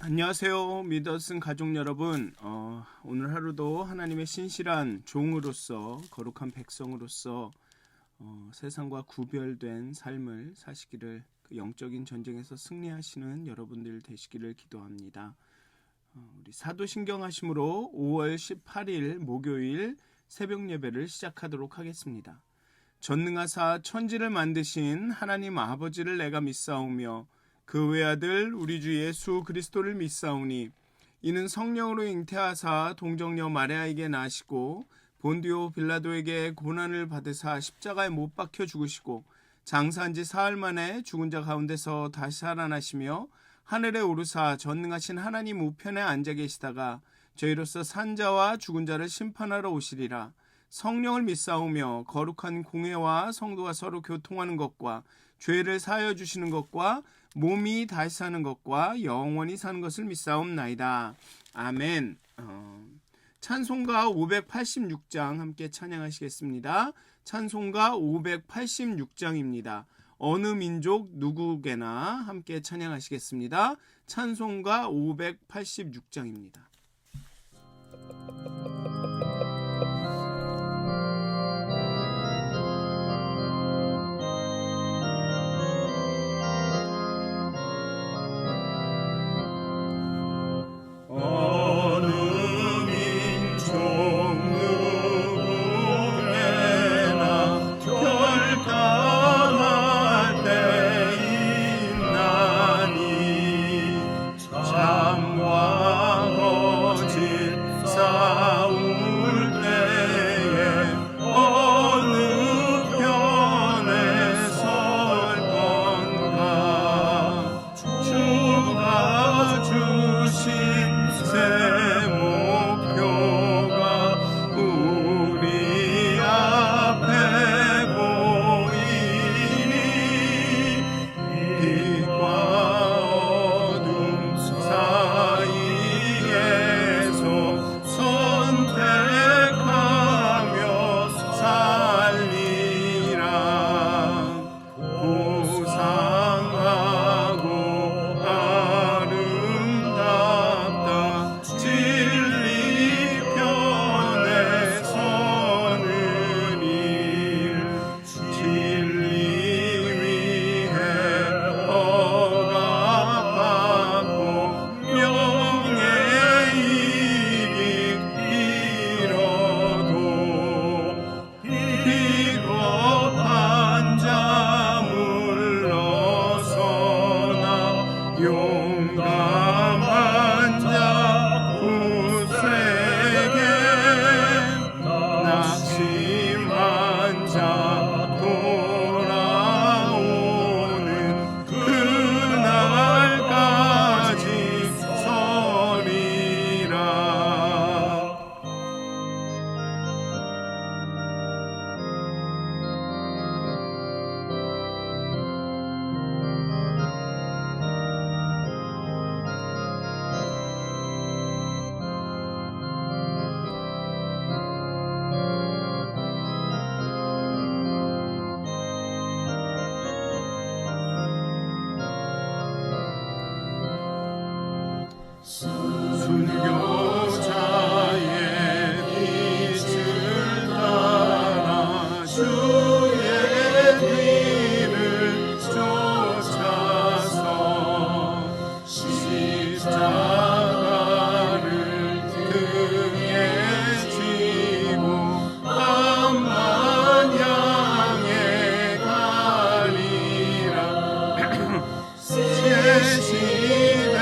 안녕하세요. 믿어쓴 가족 여러분. 오늘 하루도 하나님의 신실한 종으로서 거룩한 백성으로서 세상과 구별된 삶을 사시기를, 그 영적인 전쟁에서 승리하시는 여러분들 되시기를 기도합니다. 우리 사도신경 하심으로 5월 18일 목요일 새벽 예배를 시작하도록 하겠습니다. 전능하사 천지를 만드신 하나님 아버지를 내가 믿사오며 그 외아들 우리 주 예수 그리스도를 믿사오니 이는 성령으로 잉태하사 동정녀 마리아에게 나시고 본디오 빌라도에게 고난을 받으사 십자가에 못 박혀 죽으시고 장사한 지 사흘 만에 죽은 자 가운데서 다시 살아나시며 하늘에 오르사 전능하신 하나님 우편에 앉아 계시다가 저희로서 산 자와 죽은 자를 심판하러 오시리라. 성령을 믿사오며 거룩한 공회와 성도가 서로 교통하는 것과 죄를 사하여 주시는 것과 몸이 다시 사는 것과 영원히 사는 것을 믿사옵나이다. 아멘. 찬송가 586장 함께 찬양하시겠습니다. 찬송가 586장입니다. 어느 민족 누구게나 함께 찬양하시겠습니다. 찬송가 586장입니다.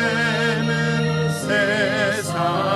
시대는 세상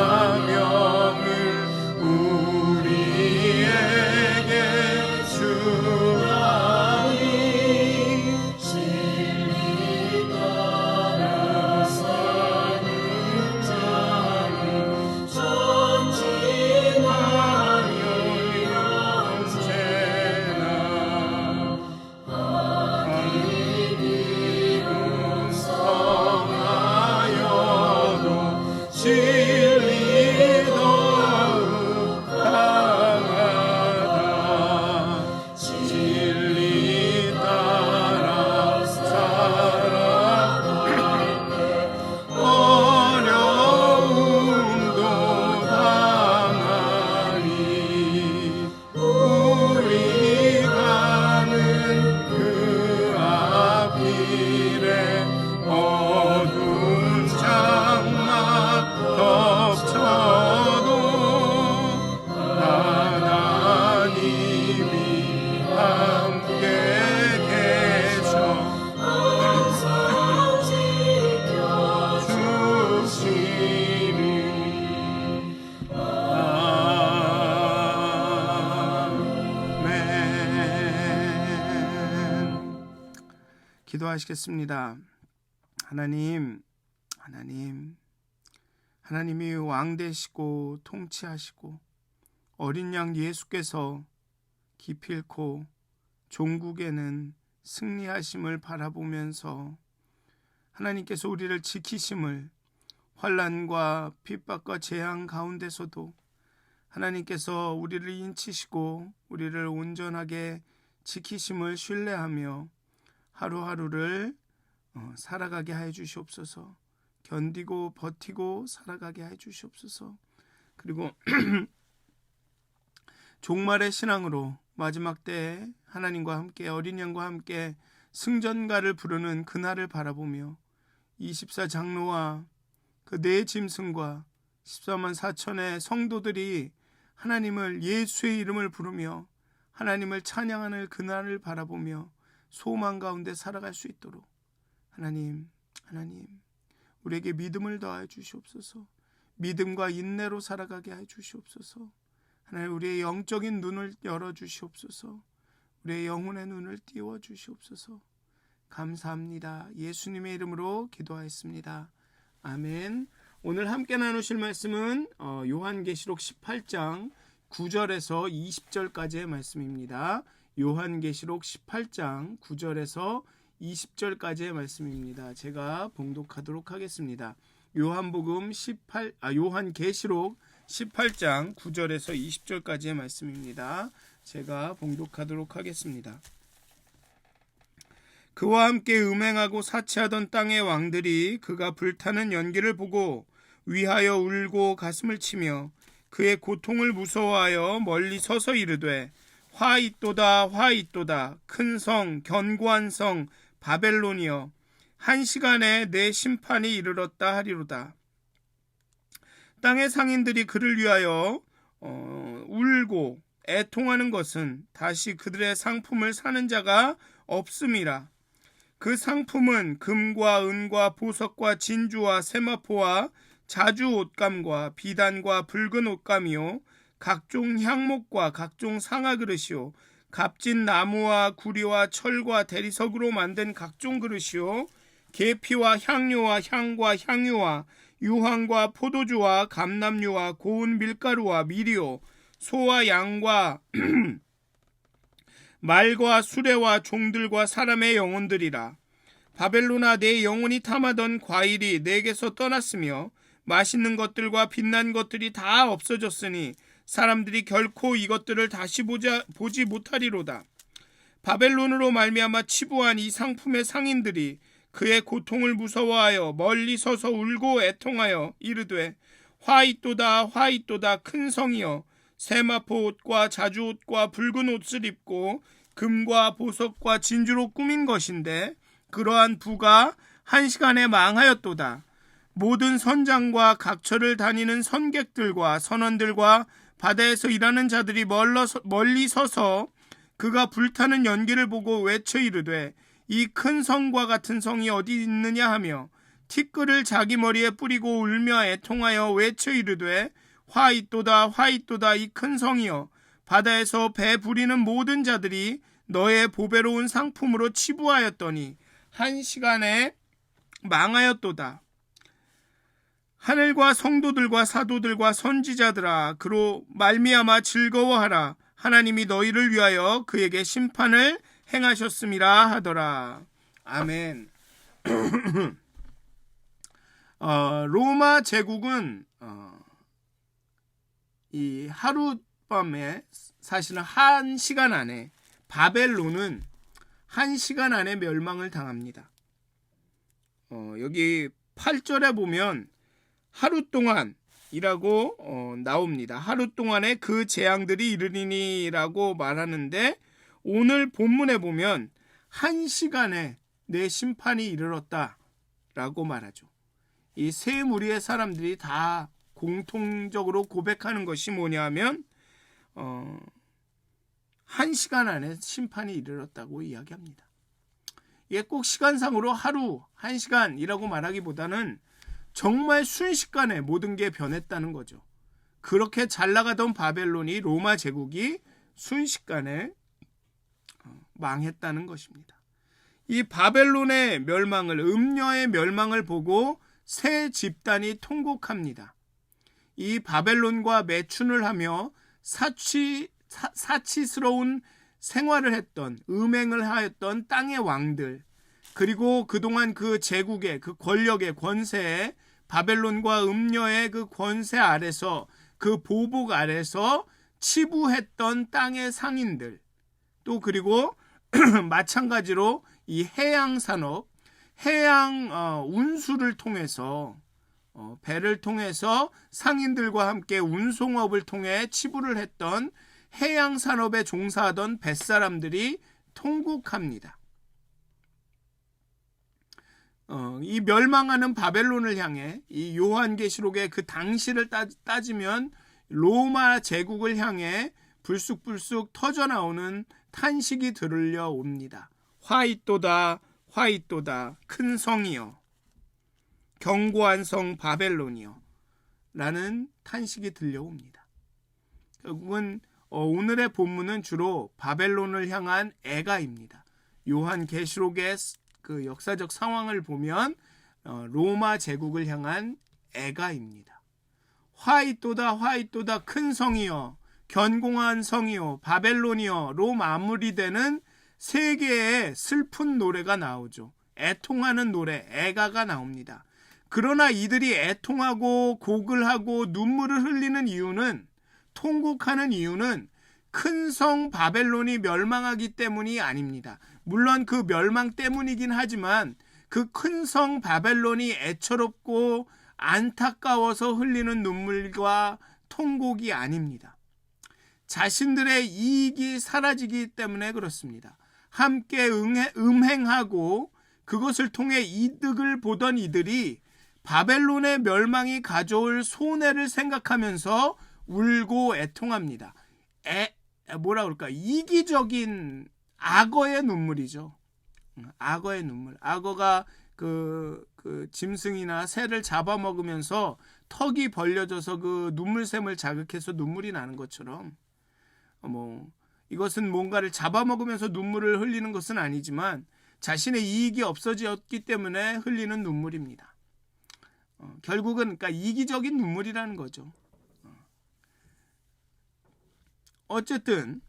기도하시겠습니다. 하나님이 왕 되시고 통치하시고 어린 양 예수께서 기필코 종국에는 승리하심을 바라보면서 하나님께서 우리를 지키심을, 환난과 핍박과 재앙 가운데서도 하나님께서 우리를 인치시고 우리를 온전하게 지키심을 신뢰하며 하루하루를 살아가게 해 주시옵소서. 견디고 버티고 살아가게 해 주시옵소서. 그리고 종말의 신앙으로 마지막 때에 하나님과 함께 어린 양과 함께 승전가를 부르는 그날을 바라보며 24장로와 그 네 짐승과 14만 4천의 성도들이 하나님을 예수의 이름을 부르며 하나님을 찬양하는 그날을 바라보며 소망 가운데 살아갈 수 있도록 하나님 우리에게 믿음을 더하여 주시옵소서. 믿음과 인내로 살아가게 해 주시옵소서. 하나님 우리의 영적인 눈을 열어 주시옵소서. 우리의 영혼의 눈을 띄워 주시옵소서. 감사합니다. 예수님의 이름으로 기도하였습니다. 아멘. 오늘 함께 나누실 말씀은 요한계시록 18장 9절에서 20절까지의 말씀입니다. 요한계시록 18장 9절에서 20절까지의 말씀입니다. 제가 봉독하도록 하겠습니다. 요한계시록 18장 9절에서 20절까지의 말씀입니다. 제가 봉독하도록 하겠습니다. 그와 함께 음행하고 사치하던 땅의 왕들이 그가 불타는 연기를 보고 위하여 울고 가슴을 치며 그의 고통을 무서워하여 멀리 서서 이르되 화 있도다 화 있도다 큰 성 견고한 성 바벨론이여 한 시간에 내 심판이 이르렀다 하리로다. 땅의 상인들이 그를 위하여 울고 애통하는 것은 다시 그들의 상품을 사는 자가 없음이라. 그 상품은 금과 은과 보석과 진주와 세마포와 자주 옷감과 비단과 붉은 옷감이요 각종 향목과 각종 상아 그릇이요 값진 나무와 구리와 철과 대리석으로 만든 각종 그릇이요 계피와 향료와 향과 향유와 유황과 포도주와 감람유와 고운 밀가루와 밀이요 소와 양과 말과 수레와 종들과 사람의 영혼들이라. 바벨론아 내 영혼이 탐하던 과일이 내게서 떠났으며 맛있는 것들과 빛난 것들이 다 없어졌으니 사람들이 결코 이것들을 다시 보지 못하리로다. 바벨론으로 말미암아 치부한 이 상품의 상인들이 그의 고통을 무서워하여 멀리 서서 울고 애통하여 이르되 화 있도다 화 있도다 큰 성이여 세마포 옷과 자주 옷과 붉은 옷을 입고 금과 보석과 진주로 꾸민 것인데 그러한 부가 한 시간에 망하였도다. 모든 선장과 각처를 다니는 선객들과 선원들과 바다에서 일하는 자들이 멀리 서서 그가 불타는 연기를 보고 외쳐 이르되 이 큰 성과 같은 성이 어디 있느냐 하며 티끌을 자기 머리에 뿌리고 울며 애통하여 외쳐 이르되 화 있도다 화 있도다 이 큰 성이여 바다에서 배 부리는 모든 자들이 너의 보배로운 상품으로 치부하였더니 한 시간에 망하였도다. 하늘과 성도들과 사도들과 선지자들아 그로 말미암아 즐거워하라. 하나님이 너희를 위하여 그에게 심판을 행하셨음이라 하더라. 아멘. 로마 제국은 이 하룻밤에 사실은 한 시간 안에 바벨론은 한 시간 안에 멸망을 당합니다. 여기 8절에 보면 하루 동안이라고 나옵니다. 하루 동안에 그 재앙들이 이르리니라고 말하는데 오늘 본문에 보면 한 시간에 내 심판이 이르렀다라고 말하죠. 이 세 무리의 사람들이 다 공통적으로 고백하는 것이 뭐냐면 한 시간 안에 심판이 이르렀다고 이야기합니다. 이게 꼭 시간상으로 하루, 한 시간이라고 말하기보다는 정말 순식간에 모든 게 변했다는 거죠. 그렇게 잘 나가던 바벨론이 로마 제국이 순식간에 망했다는 것입니다. 이 바벨론의 멸망을, 음녀의 멸망을 보고 세 집단이 통곡합니다. 이 바벨론과 매춘을 하며 사치스러운 생활을 했던, 음행을 하였던 땅의 왕들, 그리고 그동안 그 제국의, 그 권력의 권세에, 바벨론과 음녀의 그 권세 아래서, 그 보복 아래서 치부했던 땅의 상인들, 또 그리고 마찬가지로 이 해양 산업, 해양 운수를 통해서, 배를 통해서 상인들과 함께 운송업을 통해 치부를 했던 해양 산업에 종사하던 뱃사람들이 통곡합니다. 이 멸망하는 바벨론을 향해 이 요한계시록의 그 당시를 따지면 로마 제국을 향해 불쑥불쑥 터져나오는 탄식이 들려옵니다. 화이또다, 화이또다, 큰 성이여, 견고한 성 바벨론이여 라는 탄식이 들려옵니다. 결국은 오늘의 본문은 주로 바벨론을 향한 애가입니다. 요한계시록의 그 역사적 상황을 보면 로마 제국을 향한 애가입니다. 화이또다, 화이또다, 큰 성이여, 견고한 성이여, 바벨론이여로 마무리되는 세 개의 슬픈 노래가 나오죠. 애통하는 노래, 애가가 나옵니다. 그러나 이들이 애통하고 곡을 하고 눈물을 흘리는 이유는, 통곡하는 이유는 큰 성 바벨론이 멸망하기 때문이 아닙니다. 물론 그 멸망 때문이긴 하지만 그 큰 성 바벨론이 애처롭고 안타까워서 흘리는 눈물과 통곡이 아닙니다. 자신들의 이익이 사라지기 때문에 그렇습니다. 함께 음행하고 그것을 통해 이득을 보던 이들이 바벨론의 멸망이 가져올 손해를 생각하면서 울고 애통합니다. 뭐라 그럴까? 이기적인 악어의 눈물이죠. 악어의 눈물. 악어가 그 짐승이나 새를 잡아먹으면서 턱이 벌려져서 그 눈물샘을 자극해서 눈물이 나는 것처럼, 이것은 뭔가를 잡아먹으면서 눈물을 흘리는 것은 아니지만 자신의 이익이 없어졌기 때문에 흘리는 눈물입니다. 결국은 그러니까 이기적인 눈물이라는 거죠. 어쨌든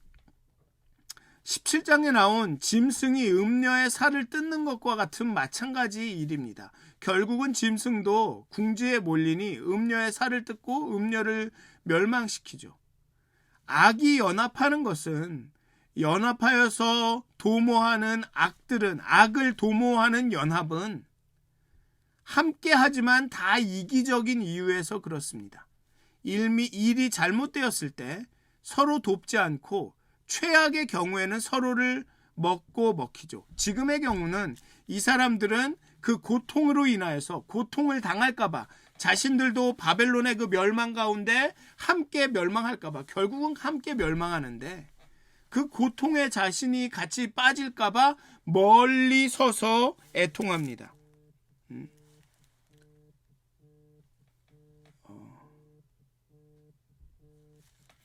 17장에 나온 짐승이 음녀의 살을 뜯는 것과 같은 마찬가지 일입니다. 결국은 짐승도 궁지에 몰리니 음녀의 살을 뜯고 음녀를 멸망시키죠. 악이 연합하는 것은, 연합하여서 도모하는 악을 도모하는 연합은 함께하지만 다 이기적인 이유에서 그렇습니다. 일이 잘못되었을 때 서로 돕지 않고 최악의 경우에는 서로를 먹히죠. 지금의 경우는 이 사람들은 그 고통으로 인하여서 고통을 당할까봐, 자신들도 바벨론의 그 멸망 가운데 함께 멸망할까봐, 결국은 함께 멸망하는데 그 고통에 자신이 같이 빠질까봐 멀리 서서 애통합니다.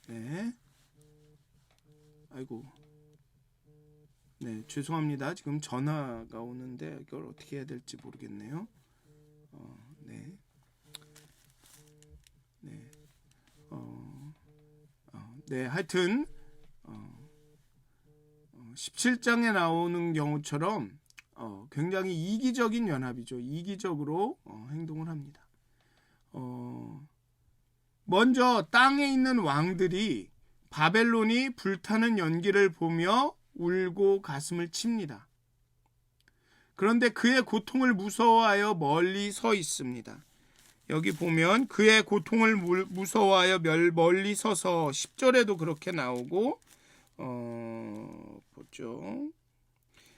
네. 아이고. 네, 죄송합니다. 지금 전화가 오는데 이걸 어떻게 해야 될지 모르겠네요. 네. 네. 네, 하여튼 17장에 나오는 경우처럼 굉장히 이기적인 연합이죠. 이기적으로 행동을 합니다. 먼저 땅에 있는 왕들이 바벨론이 불타는 연기를 보며 울고 가슴을 칩니다. 그런데 그의 고통을 무서워하여 멀리 서 있습니다. 여기 보면 그의 고통을 무서워하여 멀리 서서 10절에도 그렇게 나오고, 보죠.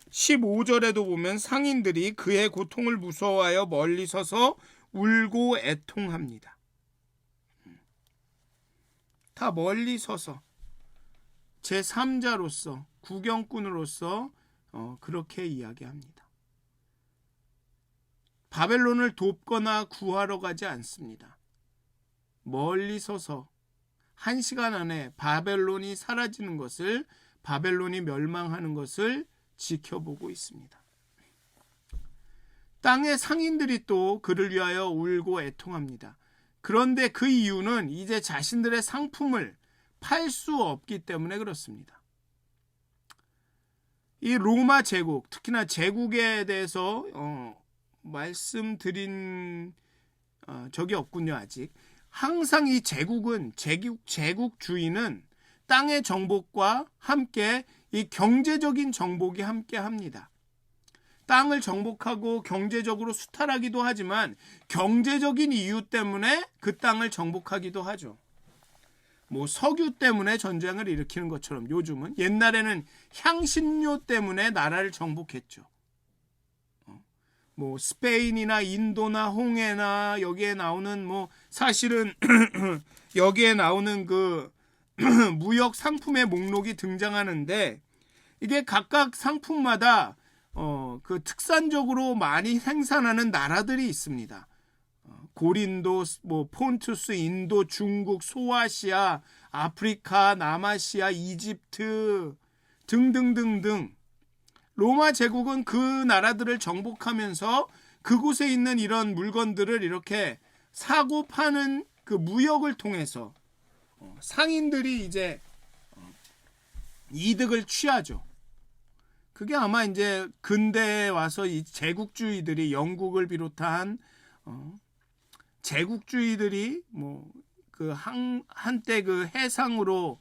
15절에도 보면 상인들이 그의 고통을 무서워하여 멀리 서서 울고 애통합니다. 다 멀리 서서 제3자로서, 구경꾼으로서 그렇게 이야기합니다. 바벨론을 돕거나 구하러 가지 않습니다. 멀리 서서 1시간 안에 바벨론이 사라지는 것을, 바벨론이 멸망하는 것을 지켜보고 있습니다. 땅의 상인들이 또 그를 위하여 울고 애통합니다. 그런데 그 이유는 이제 자신들의 상품을 팔 수 없기 때문에 그렇습니다. 이 로마 제국, 특히나 제국에 대해서 말씀드린 적이 없군요, 아직. 항상 이 제국은 제국주의는 땅의 정복과 함께 이 경제적인 정복이 함께 합니다. 땅을 정복하고 경제적으로 수탈하기도 하지만 경제적인 이유 때문에 그 땅을 정복하기도 하죠. 뭐 석유 때문에 전쟁을 일으키는 것처럼 요즘은, 옛날에는 향신료 때문에 나라를 정복했죠. 뭐 스페인이나 인도나 홍해나 여기에 나오는 뭐 사실은 여기에 나오는 그 무역 상품의 목록이 등장하는데, 이게 각각 상품마다 그 특산적으로 많이 생산하는 나라들이 있습니다. 고린도, 뭐 폰투스, 인도, 중국, 소아시아, 아프리카, 남아시아, 이집트 등등등등. 로마 제국은 그 나라들을 정복하면서 그곳에 있는 이런 물건들을 이렇게 사고 파는 그 무역을 통해서 상인들이 이제 이득을 취하죠. 그게 아마 이제 근대에 와서 이 제국주의들이, 영국을 비롯한 제국주의들이 뭐 그 한때 그 해상으로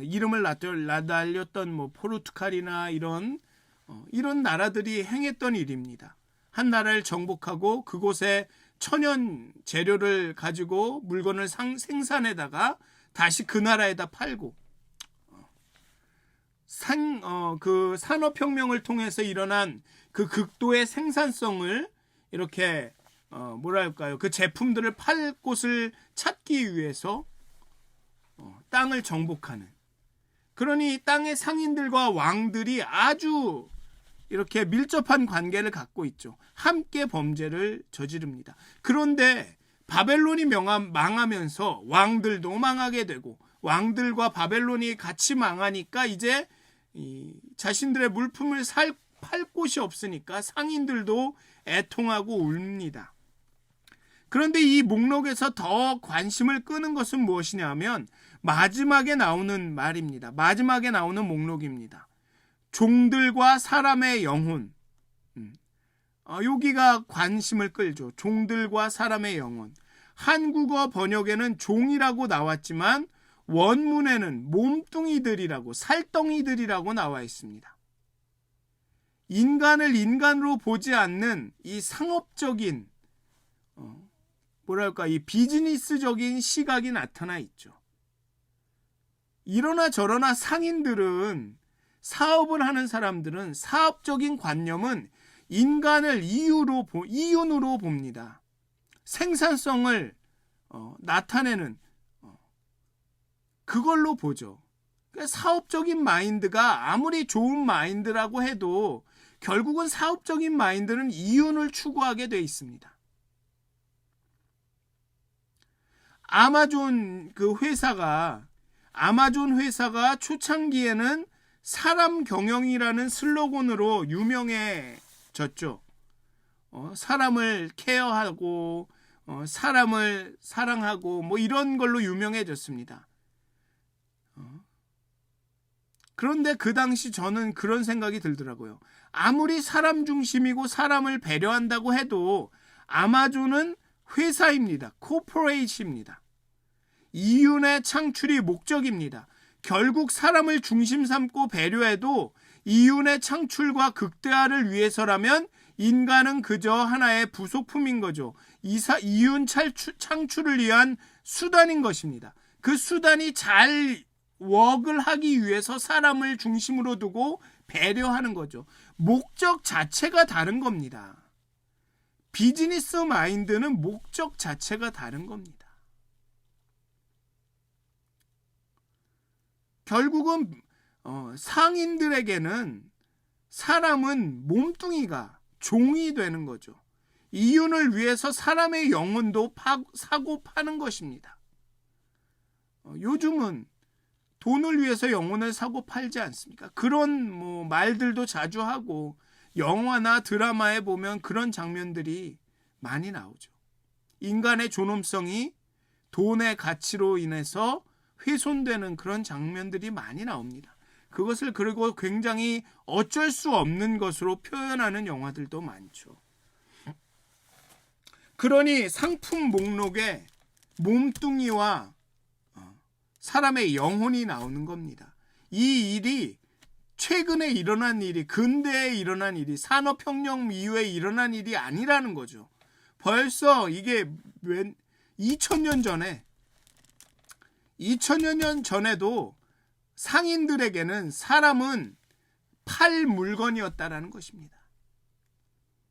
이름을 날렸던 뭐 포르투갈이나 이런 나라들이 행했던 일입니다. 한 나라를 정복하고 그곳에 천연 재료를 가지고 물건을 생산해다가 다시 그 나라에다 팔고, 그 산업혁명을 통해서 일어난 그 극도의 생산성을 이렇게 뭐랄까요, 그 제품들을 팔 곳을 찾기 위해서 땅을 정복하는, 그러니 땅의 상인들과 왕들이 아주 이렇게 밀접한 관계를 갖고 있죠. 함께 범죄를 저지릅니다. 그런데 바벨론이 망하면서 왕들도 망하게 되고, 왕들과 바벨론이 같이 망하니까 이제 자신들의 물품을 팔 곳이 없으니까 상인들도 애통하고 웁니다. 그런데 이 목록에서 더 관심을 끄는 것은 무엇이냐 하면 마지막에 나오는 말입니다. 마지막에 나오는 목록입니다. 종들과 사람의 영혼. 여기가 관심을 끌죠. 종들과 사람의 영혼. 한국어 번역에는 종이라고 나왔지만 원문에는 몸뚱이들이라고, 살덩이들이라고 나와 있습니다. 인간을 인간으로 보지 않는 이 상업적인 이 비즈니스적인 시각이 나타나 있죠. 이러나 저러나 상인들은, 사업을 하는 사람들은 사업적인 관념은 인간을 이윤으로 봅니다. 생산성을 나타내는 그걸로 보죠. 그러니까 사업적인 마인드가 아무리 좋은 마인드라고 해도 결국은 사업적인 마인드는 이윤을 추구하게 돼 있습니다. 아마존 회사가 초창기에는 사람 경영이라는 슬로건으로 유명해졌죠. 사람을 케어하고 사람을 사랑하고 뭐 이런 걸로 유명해졌습니다. 그런데 그 당시 저는 그런 생각이 들더라고요. 아무리 사람 중심이고 사람을 배려한다고 해도 아마존은 회사입니다. 코퍼레이트입니다. 이윤의 창출이 목적입니다. 결국 사람을 중심 삼고 배려해도 이윤의 창출과 극대화를 위해서라면 인간은 그저 하나의 부속품인 거죠. 이윤 창출을 위한 수단인 것입니다. 그 수단이 잘 웍을 하기 위해서 사람을 중심으로 두고 배려하는 거죠. 목적 자체가 다른 겁니다. 비즈니스 마인드는 목적 자체가 다른 겁니다. 결국은 상인들에게는 사람은 몸뚱이가 종이 되는 거죠. 이윤을 위해서 사람의 영혼도 사고 파는 것입니다. 요즘은 돈을 위해서 영혼을 사고 팔지 않습니까? 그런 말들도 자주 하고, 영화나 드라마에 보면 그런 장면들이 많이 나오죠. 인간의 존엄성이 돈의 가치로 인해서 훼손되는 그런 장면들이 많이 나옵니다. 그것을 그리고 굉장히 어쩔 수 없는 것으로 표현하는 영화들도 많죠. 그러니 상품 목록에 몸뚱이와 사람의 영혼이 나오는 겁니다. 이 일이 최근에 일어난 일이, 근대에 일어난 일이, 산업혁명 이후에 일어난 일이 아니라는 거죠. 벌써 이게 2000년 전에도 상인들에게는 사람은 팔 물건이었다라는 것입니다.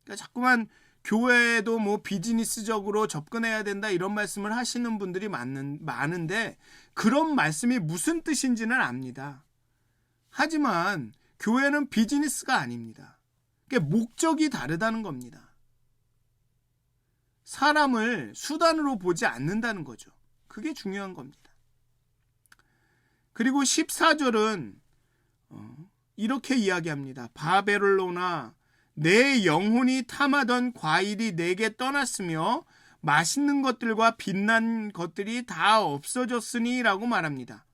그러니까 자꾸만 교회에도 뭐 비즈니스적으로 접근해야 된다 이런 말씀을 하시는 분들이 많은데 그런 말씀이 무슨 뜻인지는 압니다. 하지만 교회는 비즈니스가 아닙니다. 그게 목적이 다르다는 겁니다. 사람을 수단으로 보지 않는다는 거죠. 그게 중요한 겁니다. 그리고 14절은 이렇게 이야기합니다. 바벨론아, 내 영혼이 탐하던 과일이 내게 떠났으며 맛있는 것들과 빛난 것들이 다 없어졌으니 라고 말합니다.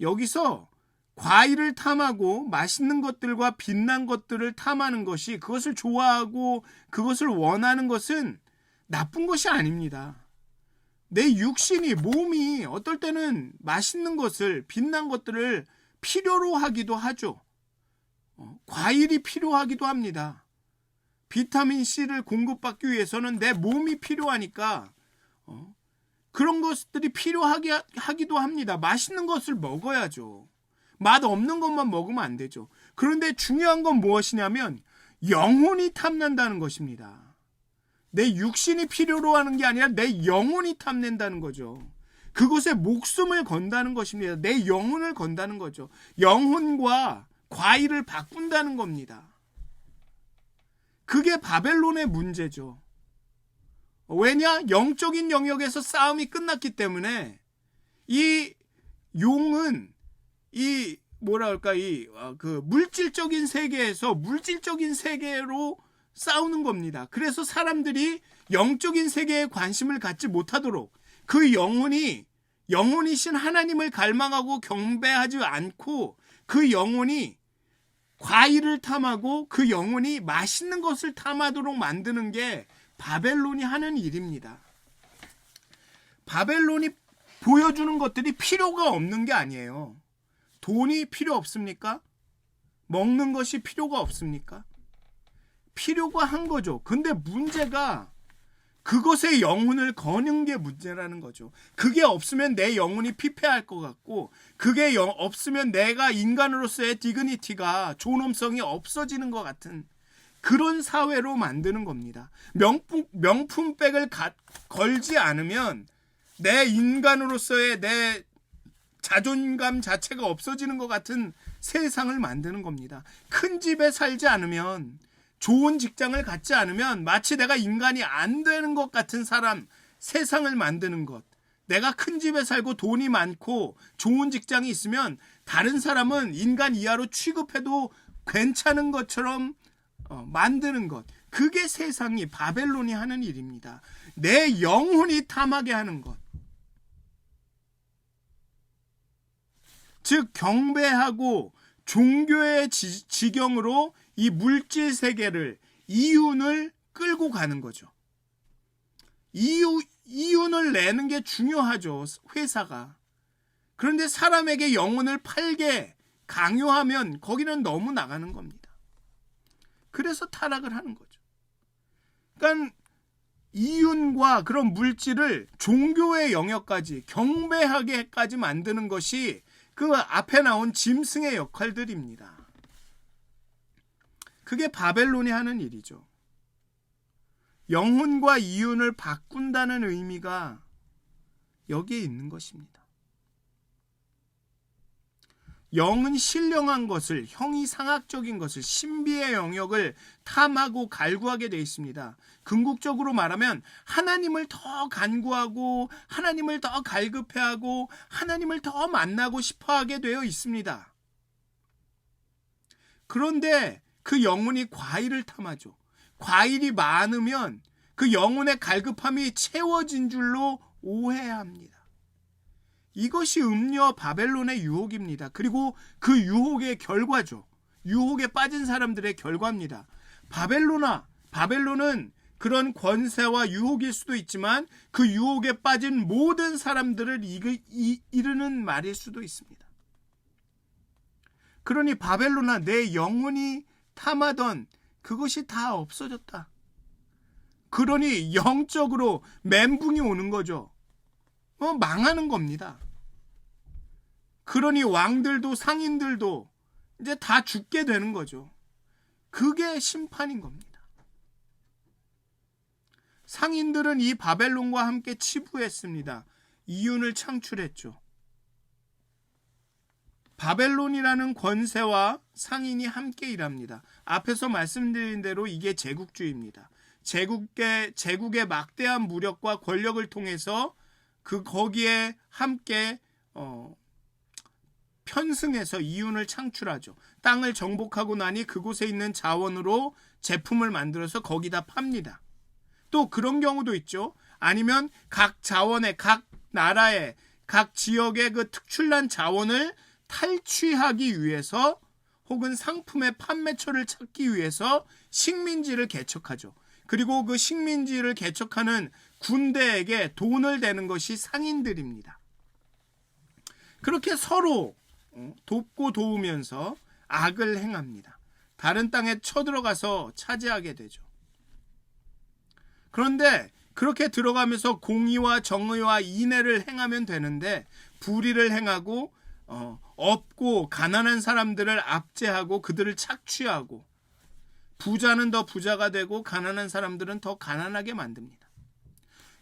여기서 과일을 탐하고 맛있는 것들과 빛난 것들을 탐하는 것이, 그것을 좋아하고 그것을 원하는 것은 나쁜 것이 아닙니다. 내 육신이, 몸이 어떨 때는 맛있는 것을, 빛난 것들을 필요로 하기도 하죠. 과일이 필요하기도 합니다. 비타민C를 공급받기 위해서는 내 몸이 필요하니까 그런 것들이 필요하기도 합니다. 맛있는 것을 먹어야죠. 맛 없는 것만 먹으면 안 되죠. 그런데 중요한 건 무엇이냐면 영혼이 탐난다는 것입니다. 내 육신이 필요로 하는 게 아니라 내 영혼이 탐낸다는 거죠. 그것에 목숨을 건다는 것입니다. 내 영혼을 건다는 거죠. 영혼과 과일을 바꾼다는 겁니다. 그게 바벨론의 문제죠. 왜냐? 영적인 영역에서 싸움이 끝났기 때문에 이 용은 물질적인 세계에서 물질적인 세계로 싸우는 겁니다. 그래서 사람들이 영적인 세계에 관심을 갖지 못하도록 그 영혼이신 하나님을 갈망하고 경배하지 않고 그 영혼이 과일을 탐하고 그 영혼이 맛있는 것을 탐하도록 만드는 게 바벨론이 하는 일입니다. 바벨론이 보여주는 것들이 필요가 없는 게 아니에요. 돈이 필요 없습니까? 먹는 것이 필요가 없습니까? 필요가 한 거죠. 근데 문제가 그것의 영혼을 거는 게 문제라는 거죠. 그게 없으면 내 영혼이 피폐할 것 같고, 그게 없으면 내가 인간으로서의 디그니티가, 존엄성이 없어지는 것 같은 그런 사회로 만드는 겁니다. 명품백을 걸지 않으면 내 인간으로서의 내 자존감 자체가 없어지는 것 같은 세상을 만드는 겁니다. 큰 집에 살지 않으면, 좋은 직장을 갖지 않으면 마치 내가 인간이 안 되는 것 같은 세상을 만드는 것. 내가 큰 집에 살고 돈이 많고 좋은 직장이 있으면 다른 사람은 인간 이하로 취급해도 괜찮은 것처럼 만드는 것. 그게 세상이, 바벨론이 하는 일입니다. 내 영혼이 탐하게 하는 것. 즉 경배하고 종교의 지경으로 이 물질 세계를, 이윤을 끌고 가는 거죠. 이윤을 내는 게 중요하죠, 회사가. 그런데 사람에게 영혼을 팔게 강요하면 거기는 너무 나가는 겁니다. 그래서 타락을 하는 거죠. 그러니까 이윤과 그런 물질을 종교의 영역까지, 경배하게까지 만드는 것이 그 앞에 나온 짐승의 역할들입니다. 그게 바벨론이 하는 일이죠. 영혼과 이윤을 바꾼다는 의미가 여기에 있는 것입니다. 영은 신령한 것을, 형이상학적인 것을, 신비의 영역을 탐하고 갈구하게 되어 있습니다. 궁극적으로 말하면 하나님을 더 간구하고 하나님을 더 갈급해하고 하나님을 더 만나고 싶어하게 되어 있습니다. 그런데 그 영혼이 과일을 탐하죠. 과일이 많으면 그 영혼의 갈급함이 채워진 줄로 오해합니다. 이것이 음녀 바벨론의 유혹입니다. 그리고 그 유혹의 결과죠. 유혹에 빠진 사람들의 결과입니다. 바벨론은 그런 권세와 유혹일 수도 있지만 그 유혹에 빠진 모든 사람들을 이르는 말일 수도 있습니다. 그러니 바벨론아, 내 영혼이 탐하던 그것이 다 없어졌다. 그러니 영적으로 멘붕이 오는 거죠. 망하는 겁니다. 그러니 왕들도 상인들도 이제 다 죽게 되는 거죠. 그게 심판인 겁니다. 상인들은 이 바벨론과 함께 치부했습니다. 이윤을 창출했죠. 바벨론이라는 권세와 상인이 함께 일합니다. 앞에서 말씀드린 대로 이게 제국주의입니다. 제국의 막대한 무력과 권력을 통해서 거기에 함께 편승해서 이윤을 창출하죠. 땅을 정복하고 나니 그곳에 있는 자원으로 제품을 만들어서 거기다 팝니다. 또 그런 경우도 있죠. 아니면 각 자원의, 각 나라의, 각 지역의 그 특출난 자원을 탈취하기 위해서 혹은 상품의 판매처를 찾기 위해서 식민지를 개척하죠. 그리고 그 식민지를 개척하는 군대에게 돈을 대는 것이 상인들입니다. 그렇게 서로 돕고 도우면서 악을 행합니다. 다른 땅에 쳐들어가서 차지하게 되죠. 그런데 그렇게 들어가면서 공의와 정의와 인애를 행하면 되는데 불의를 행하고 없고 가난한 사람들을 압제하고 그들을 착취하고 부자는 더 부자가 되고 가난한 사람들은 더 가난하게 만듭니다.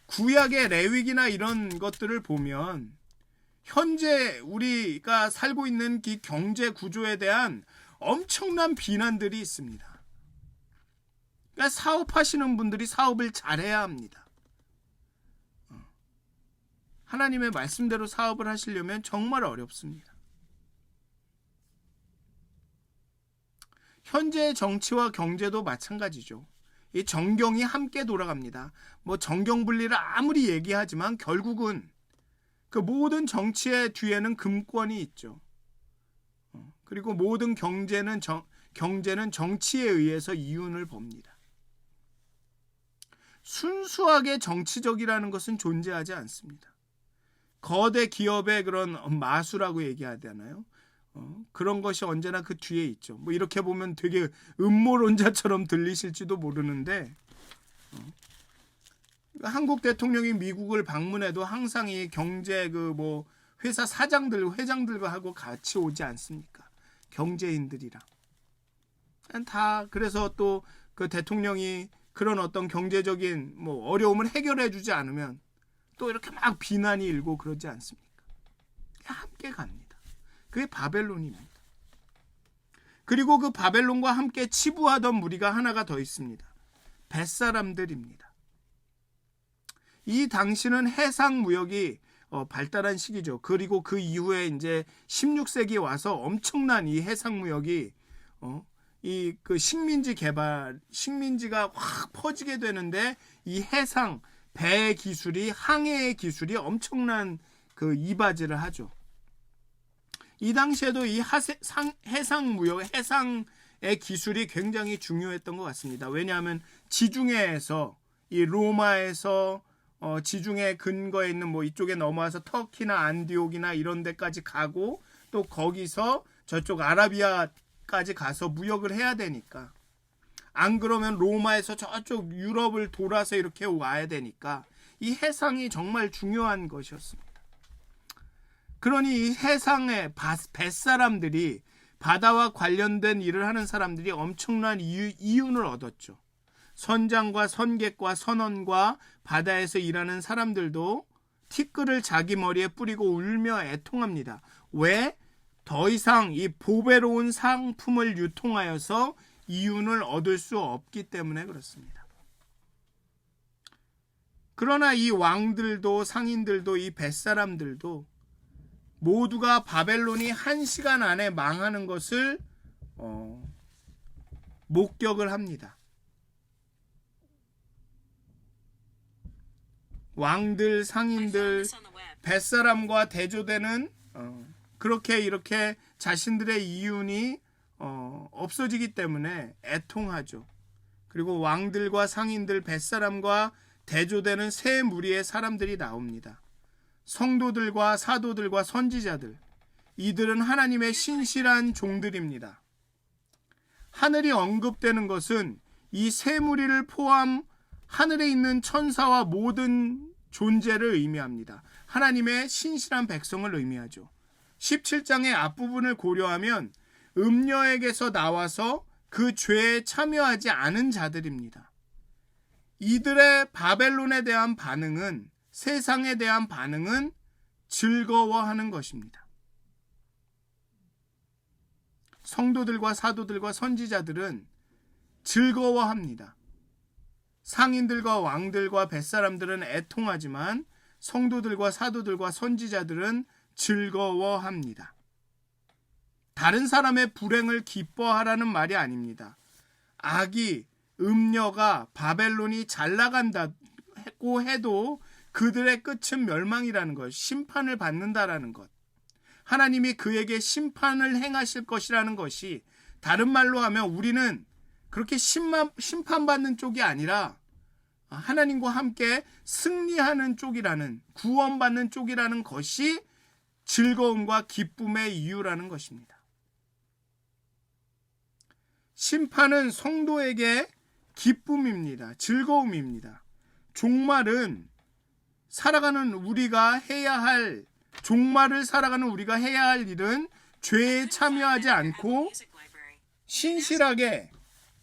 구약의 레위기나 이런 것들을 보면 현재 우리가 살고 있는 이 경제 구조에 대한 엄청난 비난들이 있습니다. 그러니까 사업하시는 분들이 사업을 잘해야 합니다. 하나님의 말씀대로 사업을 하시려면 정말 어렵습니다. 현재의 정치와 경제도 마찬가지죠. 이 정경이 함께 돌아갑니다. 정경 분리를 아무리 얘기하지만 결국은 그 모든 정치의 뒤에는 금권이 있죠. 그리고 모든 경제는 정치에 의해서 이윤을 봅니다. 순수하게 정치적이라는 것은 존재하지 않습니다. 거대 기업의 그런 마수라고 얘기해야 되나요? 그런 것이 언제나 그 뒤에 있죠. 이렇게 보면 되게 음모론자처럼 들리실지도 모르는데 한국 대통령이 미국을 방문해도 항상 이 경제 회사 회장들과 하고 같이 오지 않습니까? 경제인들이랑 다. 그래서 또 그 대통령이 그런 어떤 경제적인 어려움을 해결해 주지 않으면 또 이렇게 막 비난이 일고 그러지 않습니까? 함께 갑니다. 그게 바벨론입니다. 그리고 그 바벨론과 함께 치부하던 무리가 하나가 더 있습니다. 벳사람들입니다. 이 당시는 해상 무역이 발달한 시기죠. 그리고 그 이후에 이제 16세기 와서 엄청난 이 해상 무역이 그 식민지가 확 퍼지게 되는데 이 배의 기술이, 항해의 기술이 엄청난 그 이바지를 하죠. 이 당시에도 이 해상 무역, 해상의 기술이 굉장히 중요했던 것 같습니다. 왜냐하면 지중해에서 이 로마에서 지중해 근거에 있는 이쪽에 넘어와서 터키나 안디옥이나 이런 데까지 가고 또 거기서 저쪽 아라비아까지 가서 무역을 해야 되니까, 안 그러면 로마에서 저쪽 유럽을 돌아서 이렇게 와야 되니까 이 해상이 정말 중요한 것이었습니다. 그러니 이 해상의 뱃사람들이, 바다와 관련된 일을 하는 사람들이 엄청난 이윤을 얻었죠. 선장과 선객과 선원과 바다에서 일하는 사람들도 티끌을 자기 머리에 뿌리고 울며 애통합니다. 왜? 더 이상 이 보배로운 상품을 유통하여서 이윤을 얻을 수 없기 때문에 그렇습니다. 그러나 이 왕들도 상인들도 이 뱃사람들도 모두가 바벨론이 1시간 안에 망하는 것을 목격을 합니다. 왕들, 상인들, 뱃사람과 대조되는 그렇게 이렇게 자신들의 이윤이 없어지기 때문에 애통하죠. 그리고 왕들과 상인들, 뱃사람과 대조되는 세 무리의 사람들이 나옵니다. 성도들과 사도들과 선지자들, 이들은 하나님의 신실한 종들입니다. 하늘이 언급되는 것은 이 세 무리를 포함 하늘에 있는 천사와 모든 존재를 의미합니다. 하나님의 신실한 백성을 의미하죠. 17장의 앞부분을 고려하면 음녀에게서 나와서 그 죄에 참여하지 않은 자들입니다. 이들의 바벨론에 대한 반응은, 세상에 대한 반응은 즐거워하는 것입니다. 성도들과 사도들과 선지자들은 즐거워합니다. 상인들과 왕들과 뱃사람들은 애통하지만 성도들과 사도들과 선지자들은 즐거워합니다. 다른 사람의 불행을 기뻐하라는 말이 아닙니다. 악이, 음녀가, 바벨론이 잘 나간다고 해도 그들의 끝은 멸망이라는 것, 심판을 받는다라는 것, 하나님이 그에게 심판을 행하실 것이라는 것이, 다른 말로 하면 우리는 그렇게 심판받는 쪽이 아니라 하나님과 함께 승리하는 쪽이라는, 구원받는 쪽이라는 것이 즐거움과 기쁨의 이유라는 것입니다. 심판은 성도에게 기쁨입니다. 즐거움입니다. 종말은 살아가는 우리가 해야 할, 종말을 살아가는 우리가 해야 할 일은 죄에 참여하지 않고 신실하게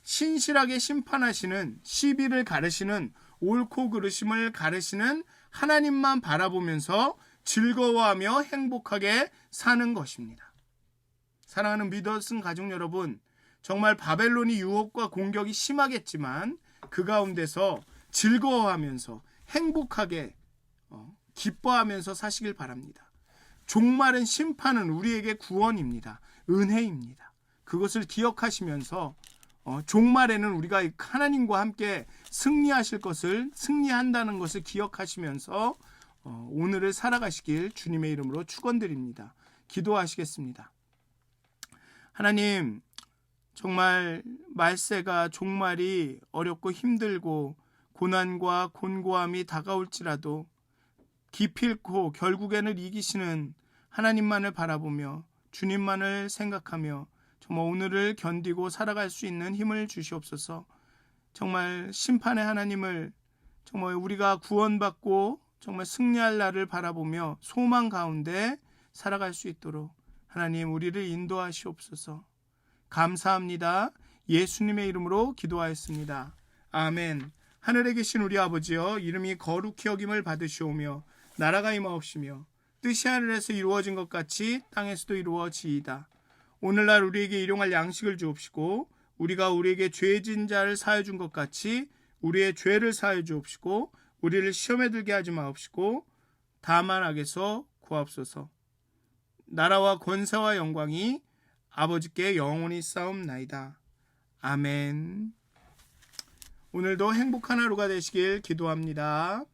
심판하시는, 시비를 가르시는, 옳고 그르심을 가르시는 하나님만 바라보면서 즐거워하며 행복하게 사는 것입니다. 사랑하는 믿었은 가족 여러분, 정말 바벨론이 유혹과 공격이 심하겠지만 그 가운데서 즐거워하면서 행복하게 기뻐하면서 사시길 바랍니다. 종말은, 심판은 우리에게 구원입니다. 은혜입니다. 그것을 기억하시면서 종말에는 우리가 하나님과 함께 승리한다는 것을 기억하시면서 오늘을 살아가시길 주님의 이름으로 축원드립니다. 기도하시겠습니다. 하나님, 정말 말세가, 종말이 어렵고 힘들고 고난과 곤고함이 다가올지라도 기필코 결국에는 이기시는 하나님만을 바라보며 주님만을 생각하며 정말 오늘을 견디고 살아갈 수 있는 힘을 주시옵소서. 정말 심판의 하나님을, 정말 우리가 구원받고 정말 승리할 날을 바라보며 소망 가운데 살아갈 수 있도록 하나님 우리를 인도하시옵소서. 감사합니다. 예수님의 이름으로 기도하였습니다. 아멘. 하늘에 계신 우리 아버지여, 이름이 거룩히 여김을 받으시오며 나라가 임하옵시며 뜻이 하늘에서 이루어진 것 같이 땅에서도 이루어지이다. 오늘날 우리에게 일용할 양식을 주옵시고 우리가 우리에게 죄진 자를 사하여 준 것 같이 우리의 죄를 사하여 주옵시고 우리를 시험에 들게 하지 마옵시고 다만 악에서 구하옵소서. 나라와 권세와 영광이 아버지께 영원히 싸움나이다. 아멘. 오늘도 행복한 하루가 되시길 기도합니다.